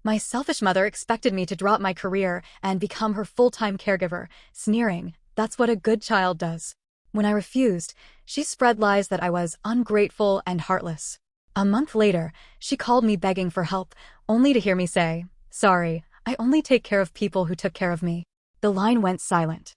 My selfish mother expected me to drop my career and become her full-time caregiver, sneering, "That's what a good child does." When I refused, she spread lies that I was ungrateful and heartless. A month later, she called me begging for help, only to hear me say, "Sorry, I only take care of people who took care of me." The line went silent.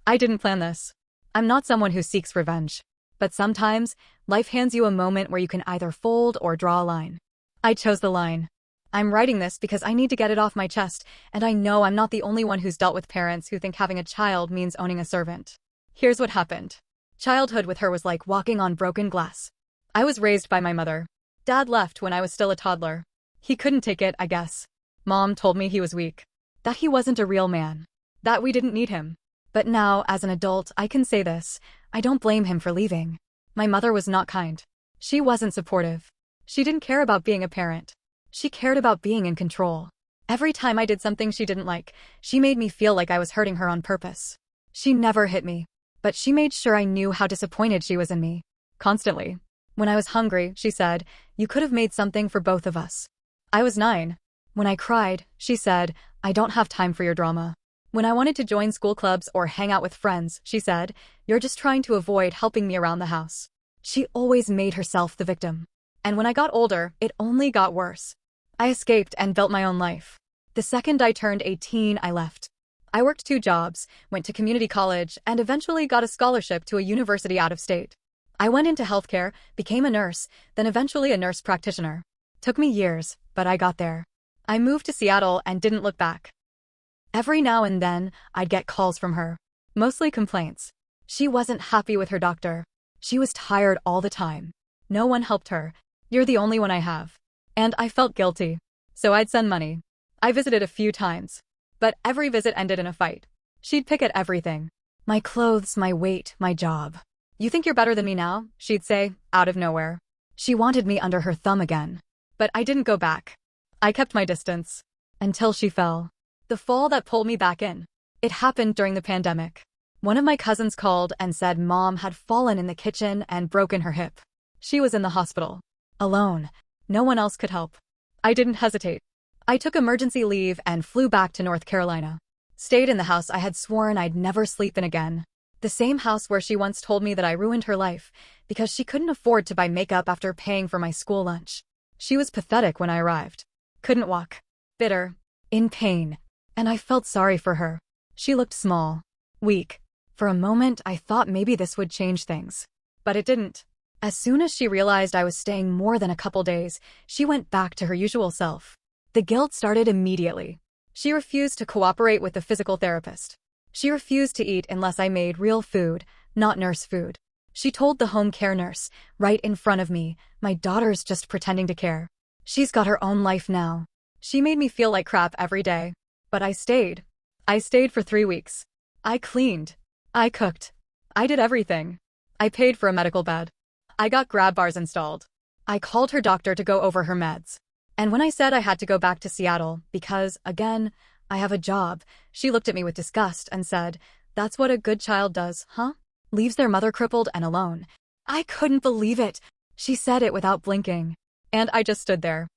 I didn't plan this. I'm not someone who seeks revenge. But sometimes, life hands you a moment where you can either fold or draw a line. I chose the line. I'm writing this because I need to get it off my chest, and I know I'm not the only one who's dealt with parents who think having a child means owning a servant. Here's what happened. Childhood with her was like walking on broken glass. I was raised by my mother. Dad left when I was still a toddler. He couldn't take it, I guess. Mom told me he was weak. That he wasn't a real man. That we didn't need him. But now, as an adult, I can say this. I don't blame him for leaving. My mother was not kind. She wasn't supportive. She didn't care about being a parent. She cared about being in control. Every time I did something she didn't like, she made me feel like I was hurting her on purpose. She never hit me. But she made sure I knew how disappointed she was in me. Constantly. When I was hungry, she said, "You could have made something for both of us." I was 9. When I cried, she said, "I don't have time for your drama." When I wanted to join school clubs or hang out with friends, she said, "You're just trying to avoid helping me around the house." She always made herself the victim. And when I got older, it only got worse. I escaped and built my own life. The second I turned 18, I left. I worked 2 jobs, went to community college, and eventually got a scholarship to a university out of state. I went into healthcare, became a nurse, then eventually a nurse practitioner. Took me years, but I got there. I moved to Seattle and didn't look back. Every now and then, I'd get calls from her. Mostly complaints. She wasn't happy with her doctor. She was tired all the time. No one helped her. "You're the only one I have." And I felt guilty. So I'd send money. I visited a few times. But every visit ended in a fight. She'd pick at everything. My clothes, my weight, my job. "You think you're better than me now?" she'd say, out of nowhere. She wanted me under her thumb again. But I didn't go back. I kept my distance. Until she fell. The fall that pulled me back in. It happened during the pandemic. One of my cousins called and said Mom had fallen in the kitchen and broken her hip. She was in the hospital. Alone. No one else could help. I didn't hesitate. I took emergency leave and flew back to North Carolina. Stayed in the house I had sworn I'd never sleep in again. The same house where she once told me that I ruined her life because she couldn't afford to buy makeup after paying for my school lunch. She was pathetic when I arrived. Couldn't walk. Bitter. In pain. And I felt sorry for her. She looked small. Weak. For a moment, I thought maybe this would change things. But it didn't. As soon as she realized I was staying more than a couple days, she went back to her usual self. The guilt started immediately. She refused to cooperate with the physical therapist. She refused to eat unless I made real food, not nurse food. She told the home care nurse, right in front of me, "My daughter's just pretending to care. She's got her own life now." She made me feel like crap every day. But I stayed. I stayed for 3 weeks. I cleaned. I cooked. I did everything. I paid for a medical bed. I got grab bars installed. I called her doctor to go over her meds. And when I said I had to go back to Seattle because, again, I have a job, she looked at me with disgust and said, "That's what a good child does, huh? Leaves their mother crippled and alone." I couldn't believe it. She said it without blinking. And I just stood there.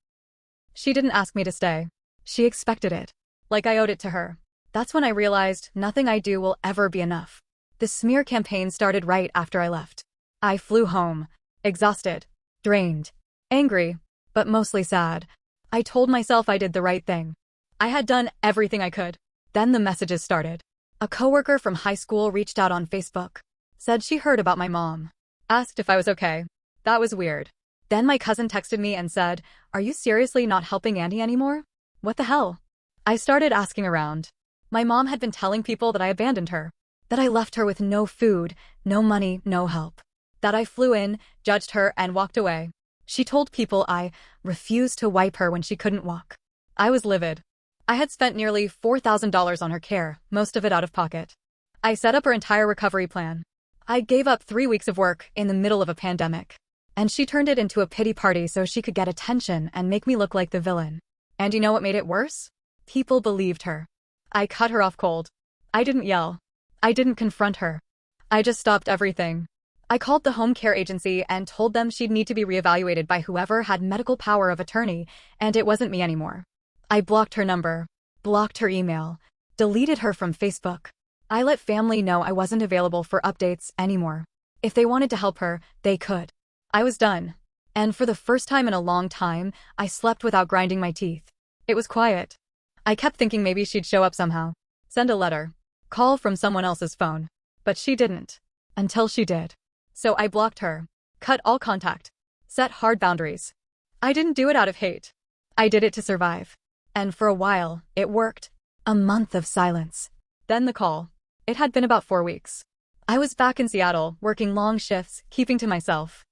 She didn't ask me to stay. She expected it. Like I owed it to her. That's when I realized nothing I do will ever be enough. The smear campaign started right after I left. I flew home. Exhausted. Drained. Angry. But mostly sad. I told myself I did the right thing. I had done everything I could. Then the messages started. A coworker from high school reached out on Facebook. Said she heard about my mom. Asked if I was okay. That was weird. Then my cousin texted me and said, "Are you seriously not helping Auntie anymore? What the hell?" I started asking around. My mom had been telling people that I abandoned her. That I left her with no food, no money, no help. That I flew in, judged her, and walked away. She told people I refused to wipe her when she couldn't walk. I was livid. I had spent nearly $4,000 on her care, most of it out of pocket. I set up her entire recovery plan. I gave up 3 weeks of work in the middle of a pandemic. And she turned it into a pity party so she could get attention and make me look like the villain. And you know what made it worse? People believed her. I cut her off cold. I didn't yell. I didn't confront her. I just stopped everything. I called the home care agency and told them she'd need to be reevaluated by whoever had medical power of attorney, and it wasn't me anymore. I blocked her number, blocked her email, deleted her from Facebook. I let family know I wasn't available for updates anymore. If they wanted to help her, they could. I was done. And for the first time in a long time, I slept without grinding my teeth. It was quiet. I kept thinking maybe she'd show up somehow. Send a letter. Call from someone else's phone. But she didn't. Until she did. So I blocked her. Cut all contact. Set hard boundaries. I didn't do it out of hate. I did it to survive. And for a while, it worked. A month of silence. Then the call. It had been about 4 weeks. I was back in Seattle, working long shifts, keeping to myself.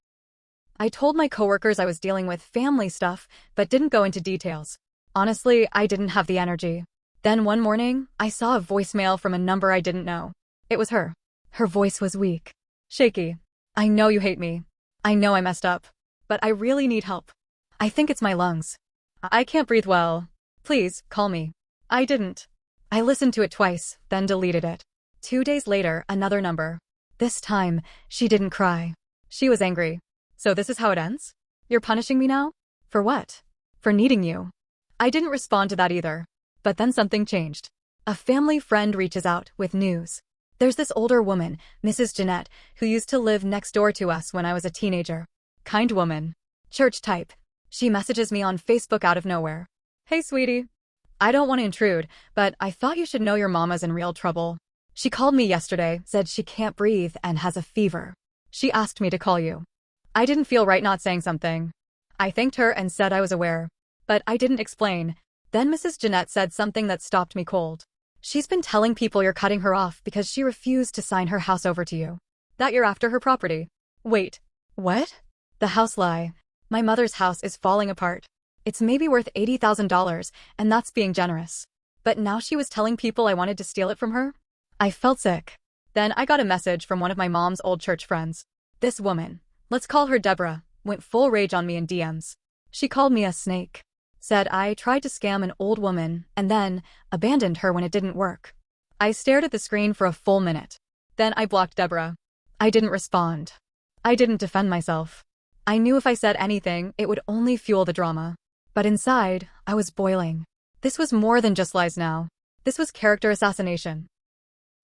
I told my coworkers I was dealing with family stuff, but didn't go into details. Honestly, I didn't have the energy. Then one morning, I saw a voicemail from a number I didn't know. It was her. Her voice was weak. Shaky. I know you hate me. I know I messed up. But I really need help. I think it's my lungs. I can't breathe well. Please, call me. I didn't. I listened to it twice, then deleted it. 2 days later, another number. This time, she didn't cry. She was angry. So this is how it ends? You're punishing me now? For what? For needing you. I didn't respond to that either. But then something changed. A family friend reaches out with news. There's this older woman, Mrs. Jeanette, who used to live next door to us when I was a teenager. Kind woman. Church type. She messages me on Facebook out of nowhere. Hey, sweetie. I don't want to intrude, but I thought you should know your mama's in real trouble. She called me yesterday, said she can't breathe and has a fever. She asked me to call you. I didn't feel right not saying something. I thanked her and said I was aware. But I didn't explain. Then Mrs. Jeanette said something that stopped me cold. She's been telling people you're cutting her off because she refused to sign her house over to you. That you're after her property. Wait. What? The house lie. My mother's house is falling apart. It's maybe worth $80,000, and that's being generous. But now she was telling people I wanted to steal it from her? I felt sick. Then I got a message from one of my mom's old church friends. This woman, let's call her Deborah, went full rage on me in DMs. She called me a snake. Said I tried to scam an old woman and then abandoned her when it didn't work. I stared at the screen for a full minute. Then I blocked Deborah. I didn't respond. I didn't defend myself. I knew if I said anything, it would only fuel the drama. But inside, I was boiling. This was more than just lies now. This was character assassination.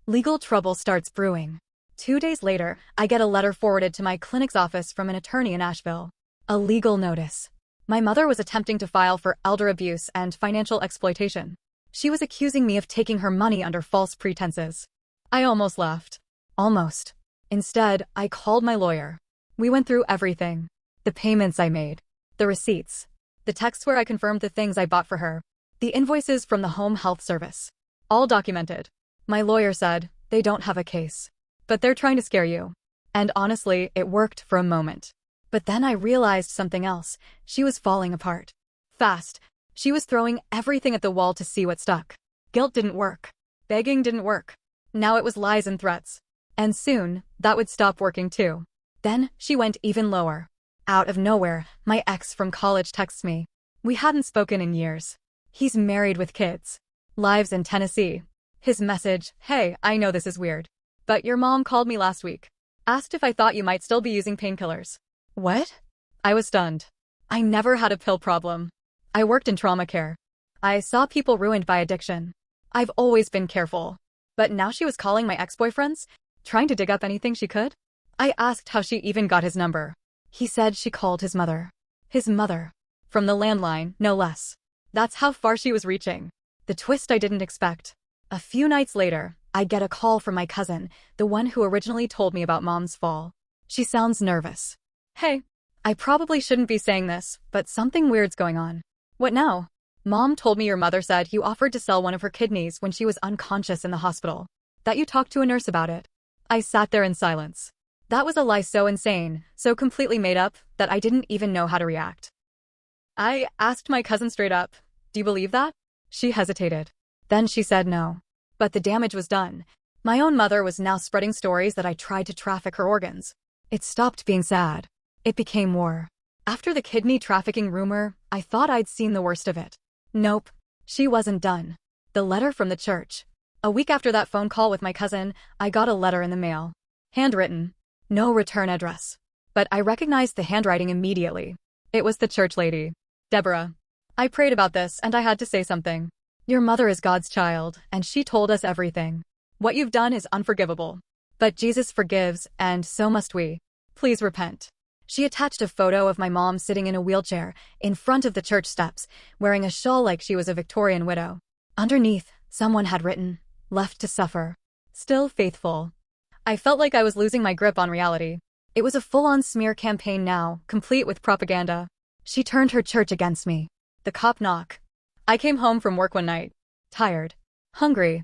Legal trouble starts brewing. 2 days later, I get a letter forwarded to my clinic's office from an attorney in Asheville. A legal notice. My mother was attempting to file for elder abuse and financial exploitation. She was accusing me of taking her money under false pretenses. I almost laughed. Almost. Instead, I called my lawyer. We went through everything. The payments I made. The receipts. The texts where I confirmed the things I bought for her. The invoices from the home health service. All documented. My lawyer said, they don't have a case. But they're trying to scare you. And honestly, it worked for a moment. But then I realized something else. She was falling apart. Fast. She was throwing everything at the wall to see what stuck. Guilt didn't work. Begging didn't work. Now it was lies and threats. And soon, that would stop working too. Then, she went even lower. Out of nowhere, my ex from college texts me. We hadn't spoken in years. He's married with kids. Lives in Tennessee. His message, hey, I know this is weird. But your mom called me last week. Asked if I thought you might still be using painkillers. What? I was stunned. I never had a pill problem. I worked in trauma care. I saw people ruined by addiction. I've always been careful. But now she was calling my ex-boyfriends, trying to dig up anything she could? I asked how she even got his number. He said she called his mother. His mother. From the landline, no less. That's how far she was reaching. The twist I didn't expect. A few nights later, I get a call from my cousin, the one who originally told me about Mom's fall. She sounds nervous. Hey, I probably shouldn't be saying this, but something weird's going on. What now? Mom told me your mother said you offered to sell one of her kidneys when she was unconscious in the hospital. That you talked to a nurse about it. I sat there in silence. That was a lie so insane, so completely made up, that I didn't even know how to react. I asked my cousin straight up, do you believe that? She hesitated. Then she said no. But the damage was done. My own mother was now spreading stories that I tried to traffic her organs. It stopped being sad. It became war. After the kidney trafficking rumor, I thought I'd seen the worst of it. Nope. She wasn't done. The letter from the church. A week after that phone call with my cousin, I got a letter in the mail. Handwritten. No return address. But I recognized the handwriting immediately. It was the church lady. Deborah. I prayed about this and I had to say something. Your mother is God's child, and she told us everything. What you've done is unforgivable. But Jesus forgives, and so must we. Please repent. She attached a photo of my mom sitting in a wheelchair in front of the church steps, wearing a shawl like she was a Victorian widow. Underneath, someone had written, "Left to suffer. Still faithful." I felt like I was losing my grip on reality. It was a full-on smear campaign now, complete with propaganda. She turned her church against me. The cop knock. I came home from work one night. Tired. Hungry.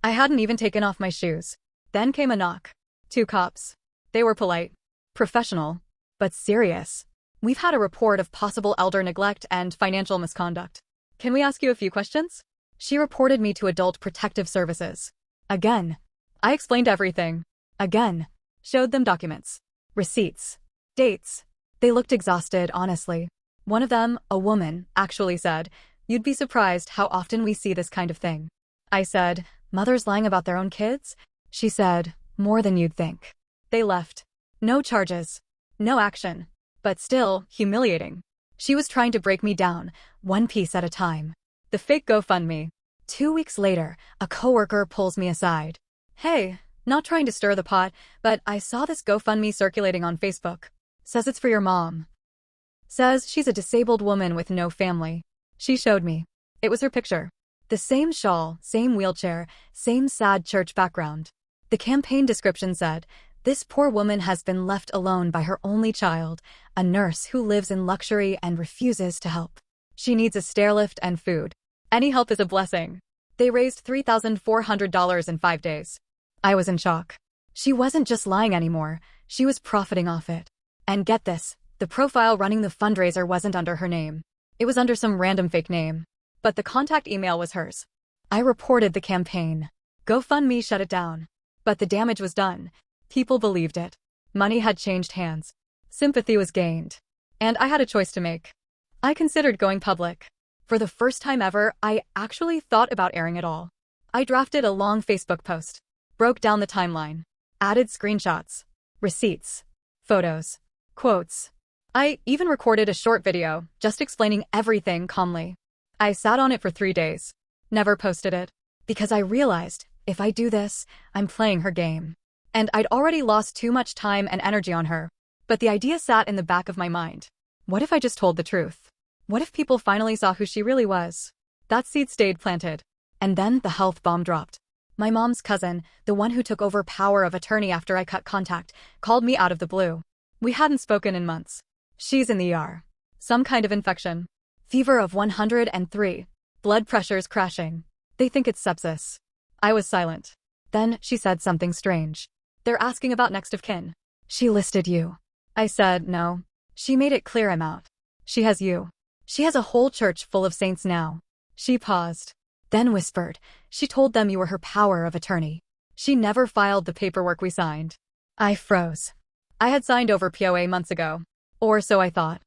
I hadn't even taken off my shoes. Then came a knock. 2 cops. They were polite. Professional. But serious. We've had a report of possible elder neglect and financial misconduct. Can we ask you a few questions? She reported me to Adult Protective Services. Again. I explained everything. Again. Showed them documents. Receipts. Dates. They looked exhausted, honestly. One of them, a woman, actually said, "You'd be surprised how often we see this kind of thing." I said, "Mothers lying about their own kids?" She said, "More than you'd think." They left. No charges. No action. But still, humiliating. She was trying to break me down, one piece at a time. The fake GoFundMe. 2 weeks later, a coworker pulls me aside. "Hey, not trying to stir the pot, but I saw this GoFundMe circulating on Facebook. Says it's for your mom. Says she's a disabled woman with no family." She showed me. It was her picture. The same shawl, same wheelchair, same sad church background. The campaign description said, "This poor woman has been left alone by her only child, a nurse who lives in luxury and refuses to help. She needs a stairlift and food. Any help is a blessing." They raised $3,400 in 5 days. I was in shock. She wasn't just lying anymore, she was profiting off it. And get this, the profile running the fundraiser wasn't under her name. It was under some random fake name. But the contact email was hers. I reported the campaign. GoFundMe shut it down. But the damage was done. People believed it. Money had changed hands. Sympathy was gained. And I had a choice to make. I considered going public. For the first time ever, I actually thought about airing it all. I drafted a long Facebook post. Broke down the timeline. Added screenshots. Receipts. Photos. Quotes. I even recorded a short video, just explaining everything calmly. I sat on it for 3 days. Never posted it. Because I realized, if I do this, I'm playing her game. And I'd already lost too much time and energy on her. But the idea sat in the back of my mind. What if I just told the truth? What if people finally saw who she really was? That seed stayed planted. And then the health bomb dropped. My mom's cousin, the one who took over power of attorney after I cut contact, called me out of the blue. We hadn't spoken in months. She's in the ER. Some kind of infection. Fever of 103. Blood pressure's crashing. They think it's sepsis. I was silent. Then she said something strange. "They're asking about next of kin. She listed you." I said, "No. She made it clear I'm out. She has you. She has a whole church full of saints now." She paused. Then whispered, "She told them you were her power of attorney. She never filed the paperwork we signed." I froze. I had signed over POA months ago. Or so I thought.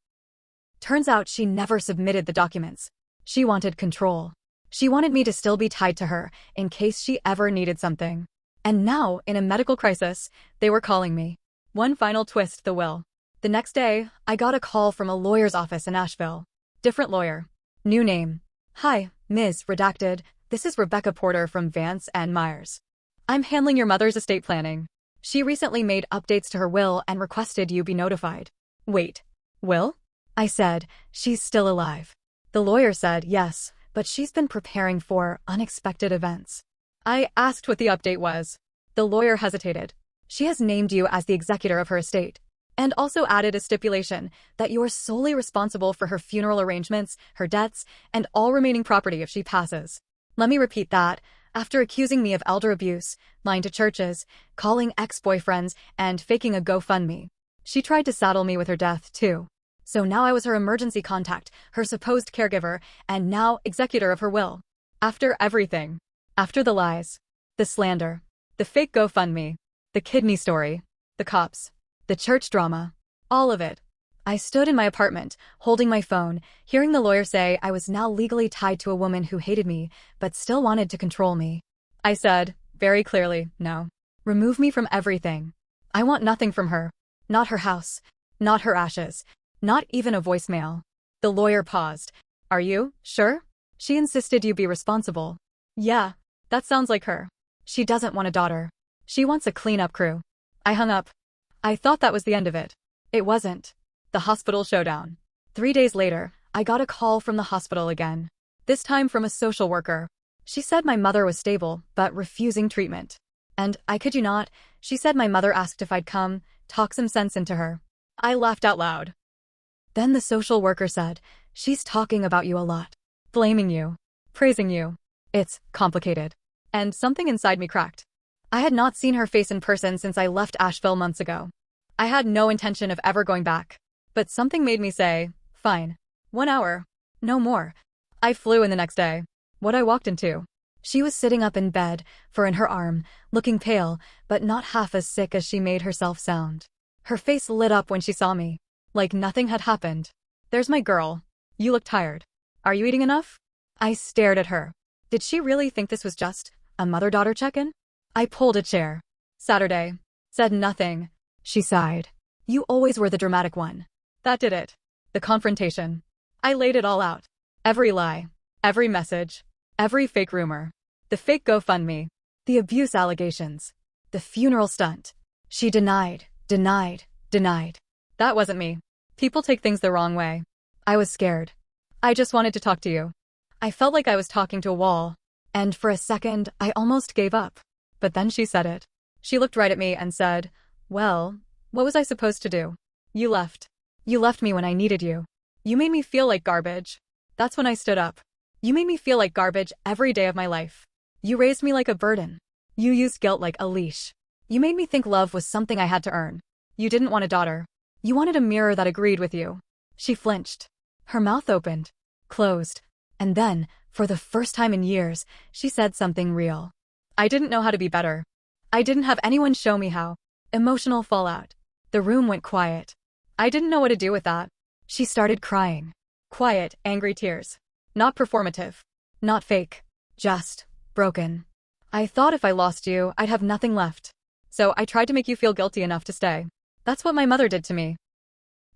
Turns out she never submitted the documents. She wanted control. She wanted me to still be tied to her, in case she ever needed something. And now, in a medical crisis, they were calling me. One final twist, the will. The next day, I got a call from a lawyer's office in Asheville. Different lawyer. New name. "Hi, Ms. Redacted. This is Rebecca Porter from Vance and Myers. I'm handling your mother's estate planning. She recently made updates to her will and requested you be notified." "Wait. Will?" I said, "She's still alive." The lawyer said, "Yes, but she's been preparing for unexpected events." I asked what the update was. The lawyer hesitated. "She has named you as the executor of her estate, and also added a stipulation that you are solely responsible for her funeral arrangements, her debts, and all remaining property if she passes." Let me repeat that. After accusing me of elder abuse, lying to churches, calling ex-boyfriends, and faking a GoFundMe, she tried to saddle me with her death, too. So now I was her emergency contact, her supposed caregiver, and now executor of her will. After everything. After the lies. The slander. The fake GoFundMe. The kidney story. The cops. The church drama. All of it. I stood in my apartment, holding my phone, hearing the lawyer say I was now legally tied to a woman who hated me, but still wanted to control me. I said, very clearly, no. Remove me from everything. I want nothing from her. Not her house. Not her ashes. Not even a voicemail. The lawyer paused. Are you sure? She insisted you be responsible. Yeah, that sounds like her. She doesn't want a daughter. She wants a cleanup crew. I hung up. I thought that was the end of it. It wasn't. The hospital showdown. 3 days later, I got a call from the hospital again. This time from a social worker. She said my mother was stable, but refusing treatment. And, I kid you not, she said my mother asked if I'd come, talk some sense into her. I laughed out loud. Then the social worker said, she's talking about you a lot. Blaming you. Praising you. It's complicated. And something inside me cracked. I had not seen her face in person since I left Asheville months ago. I had no intention of ever going back. But something made me say, fine. 1 hour. No more. I flew in the next day. What I walked into. She was sitting up in bed, fur in her arm, looking pale, but not half as sick as she made herself sound. Her face lit up when she saw me. Like nothing had happened. There's my girl. You look tired. Are you eating enough? I stared at her. Did she really think this was just a mother-daughter check-in? I pulled a chair. Saturday. Said nothing. She sighed. You always were the dramatic one. That did it. The confrontation. I laid it all out. Every lie. Every message. Every fake rumor. The fake GoFundMe. The abuse allegations. The funeral stunt. She denied. That wasn't me. People take things the wrong way. I was scared. I just wanted to talk to you. I felt like I was talking to a wall. And for a second, I almost gave up. But then she said it. She looked right at me and said, well, what was I supposed to do? You left. You left me when I needed you. You made me feel like garbage. That's when I stood up. You made me feel like garbage every day of my life. You raised me like a burden. You used guilt like a leash. You made me think love was something I had to earn. You didn't want a daughter. You wanted a mirror that agreed with you. She flinched. Her mouth opened, closed, and then, for the first time in years, she said something real. I didn't know how to be better. I didn't have anyone show me how. Emotional fallout. The room went quiet. I didn't know what to do with that. She started crying. Quiet, angry tears. Not performative. Not fake. Just broken. I thought if I lost you, I'd have nothing left. So I tried to make you feel guilty enough to stay. That's what my mother did to me.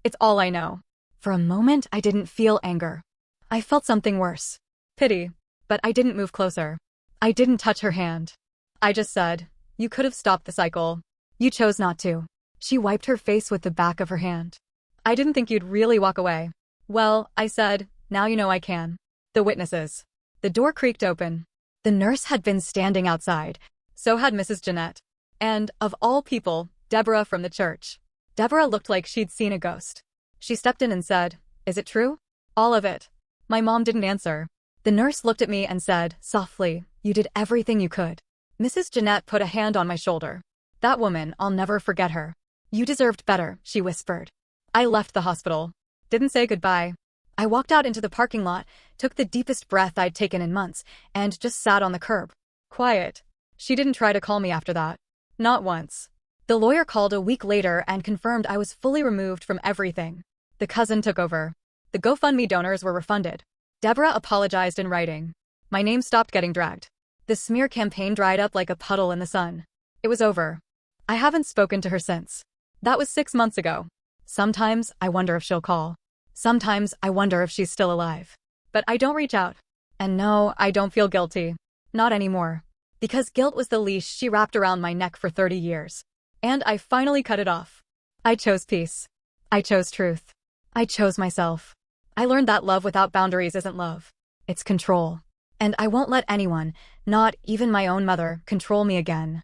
It's all I know. For a moment, I didn't feel anger. I felt something worse. Pity. But I didn't move closer. I didn't touch her hand. I just said, you could have stopped the cycle. You chose not to. She wiped her face with the back of her hand. I didn't think you'd really walk away. Well, I said, now you know I can. The witnesses. The door creaked open. The nurse had been standing outside. So had Mrs. Jeanette. And, of all people, Deborah from the church. Deborah looked like she'd seen a ghost. She stepped in and said, is it true? All of it. My mom didn't answer. The nurse looked at me and said, softly, you did everything you could. Mrs. Jeanette put a hand on my shoulder. That woman, I'll never forget her. You deserved better, she whispered. I left the hospital. Didn't say goodbye. I walked out into the parking lot, took the deepest breath I'd taken in months, and just sat on the curb. Quiet. She didn't try to call me after that. Not once. The lawyer called a week later and confirmed I was fully removed from everything. The cousin took over. The GoFundMe donors were refunded. Deborah apologized in writing. My name stopped getting dragged. The smear campaign dried up like a puddle in the sun. It was over. I haven't spoken to her since. That was 6 months ago. Sometimes I wonder if she'll call. Sometimes I wonder if she's still alive. But I don't reach out. And no, I don't feel guilty. Not anymore. Because guilt was the leash she wrapped around my neck for 30 years. And I finally cut it off. I chose peace. I chose truth. I chose myself. I learned that love without boundaries isn't love. It's control. And I won't let anyone, not even my own mother, control me again.